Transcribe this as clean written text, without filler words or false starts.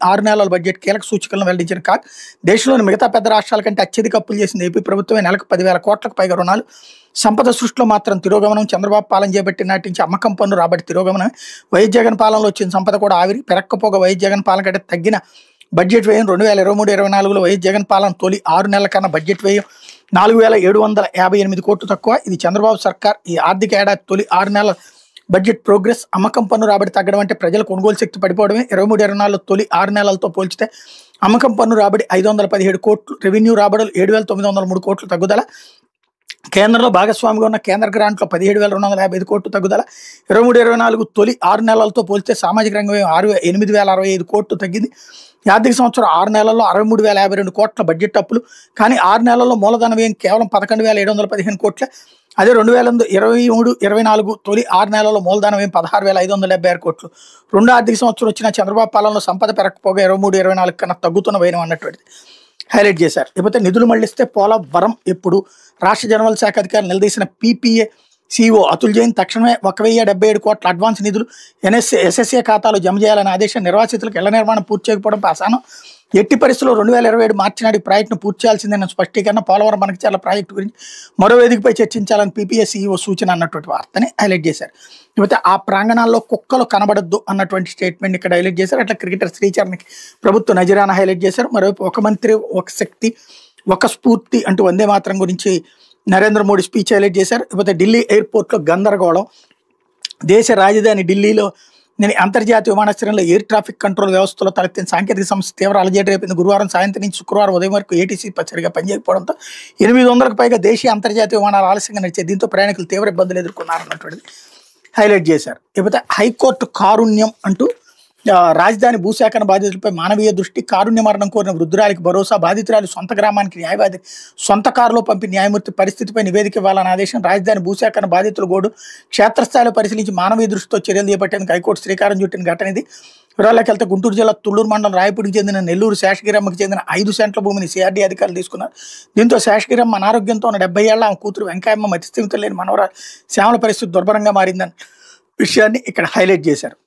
6 నెలల బడ్జెట్ కీలక సూచికలను వెల్లడించిన కాగ్ దేశంలోని మిగతా పెద్ద రాష్ట్రాల కంటే అత్యధిక అప్పులు చేసింది ఏపీ ప్రభుత్వమే. నెలకు 10,000 కోట్లకు పైగా రుణాలు. సంపద సృష్టిలో మాత్రం తిరోగమనం. చంద్రబాబు పాలన చేపట్టి నాటించి అమ్మకం పన్ను రాబడి తిరోగమనం. వైఎస్ జగన్ పాలనలో వచ్చిన సంపద కూడా ఆవిరి. పెరక్కపోగా వైఎస్ జగన్ పాలన కంటే తగ్గిన బడ్జెట్ వ్యయం. 2023-24లో వైఎస్ జగన్ పాలన తొలి 6 నెలల కన్నా బడ్జెట్ వ్యయం 4,758 కోట్లు తక్కువ. ఇది చంద్రబాబు సర్కార్ ఈ ఆర్థిక ఏడాది తొలి 6 నెలల బడ్జెట్ ప్రోగ్రెస్. అమ్మకం పన్ను రాబడి తగ్గడం అంటే ప్రజల కొనుగోలు శక్తి పడిపోవడమే. 23-24లో తొలి 6 నెలలతో పోల్చితే అమ్మకం పన్ను రాబడి 517 కోట్లు. రెవెన్యూ రాబడులు 7,903 కోట్లు తగ్గుదల. కేంద్రంలో భాగస్వామిగా ఉన్న కేంద్ర గ్రాంట్లో 17,255 కోట్లు తగ్గుదల. 23-24 తొలి 6 నెలలతో పోల్చితే సామాజిక రంగం 8,065 కోట్లు తగ్గింది. ఈ ఆర్థిక సంవత్సరం 6 నెలల్లో 63,052 కోట్ల బడ్జెట్ అప్పులు. కానీ 6 నెలల్లో మూలధన వ్యయం కేవలం 11,715 కోట్లే. అదే 2023-24 తొలి 6 నెలల్లో మూలధన వ్యయం 16,576 కోట్లు. రెండు ఆర్థిక సంవత్సరం వచ్చిన చంద్రబాబు పాలనలో సంపద పెరగకపోగా 23-24 కన్నా తగ్గుతున్న వైనం అన్నటువంటిది హైలైట్ చేశారు. ఇకపోతే నిధులు మళ్లిస్తే పోలవరం ఎప్పుడు రాష్ట్ర జనవల్ శాఖ అధికారులు నిలదీసిన పీపీఏ సీఓ అతుల్ జైన్ తక్షణమే 1,077 కోట్ల అడ్వాన్స్ నిధులు ఎస్ఎస్ఏ ఖాతాలో జమ చేయాలనే ఆదేశం. నిర్వాసితులకు ఇళ్ల నిర్మాణం పూర్తి చేయకపోవడంపై అసహనం. ఎట్టి పరిస్థితుల్లో 2027 మార్చి నాటి ప్రాజెక్టును పూర్తి చేయాల్సిందన్న స్పష్టీకరణ. పోలవరం మనకిచార్ల ప్రాజెక్టు గురించి మరో వేదికపై చర్చించాలని పీపీఏ సీఈఓ సూచన అన్నటువంటి వార్తని హైలైట్ చేశారు. ఇకపోతే ఆ ప్రాంగణాల్లో కుక్కలు కనబడద్దు అన్నటువంటి స్టేట్మెంట్ ఇక్కడ హైలైట్ చేశారు. అట్లా క్రికెటర్ శ్రీచరణ్కి ప్రభుత్వ నజరానా హైలైట్ చేశారు. మరోవైపు ఒక మంత్రి ఒక శక్తి ఒక స్ఫూర్తి అంటూ వందే మాతరం గురించి నరేంద్ర మోడీ స్పీచ్ హైలైట్ చేశారు. ఇకపోతే ఢిల్లీ ఎయిర్పోర్ట్లో గందరగోళం. దేశ రాజధాని ఢిల్లీలో అంతర్జాతీయ విమానాశ్రయంలో ఎయిర్ ట్రాఫిక్ కంట్రోల్ వ్యవస్థలో తలెత్తిన సాంకేతిక సమస్య తీవ్ర అలజడి రేపింది. గురువారం సాయంత్రం నుంచి శుక్రవారం ఉదయం వరకు ఏటీసీ సరిగా పనిచేయకపోవడంతో 800కు పైగా దేశీయ అంతర్జాతీయ విమానాలు ఆలస్యంగా నడిచే. దీంతో ప్రయాణికులు తీవ్ర ఇబ్బందులు ఎదుర్కొన్నారన్నటువంటిది హైలైట్ చేశారు. ఇకపోతే హైకోర్టు కారుణ్యం అంటూ రాజధాని భూసేకరణ బాధితులపై మానవీయ దృష్టి. కారుణ్య మరణం కోరిన వృద్ధురాలికి భరోసా. బాధితురాలి సొంత గ్రామానికి న్యాయవాది సొంత కారులో పంపి న్యాయమూర్తి పరిస్థితిపై నివేదిక ఇవ్వాలని ఆదేశం. రాజధాని భూసేకరణ బాధితుల గోడు క్షేత్రస్థాయిలో పరిశీలించి మానవీయ దృష్టితో చర్యలు చేపట్టేందుకు హైకోర్టు శ్రీకారం చుట్టిన ఘటన ఇది. వివరాల్లోకి వెళ్తే గుంటూరు జిల్లా తుళ్లూరు మండలం రాయపూడికి చెందిన నెల్లూరు శేషగిరమ్మకి చెందిన 5 సెంట్ల భూమిని సిఆర్డీ అధికారులు తీసుకున్నారు. దీంతో శేషగిరమ్మ అనారోగ్యంతో ఉన్న 70 ఏళ్ల ఆమె కూతురు వెంకయ్యమ్మ మతిస్థిమితం లేని మనవరాలు శ్యామల పరిస్థితి దుర్భరంగా మారిందని విషయాన్ని ఇక్కడ హైలైట్ చేశారు.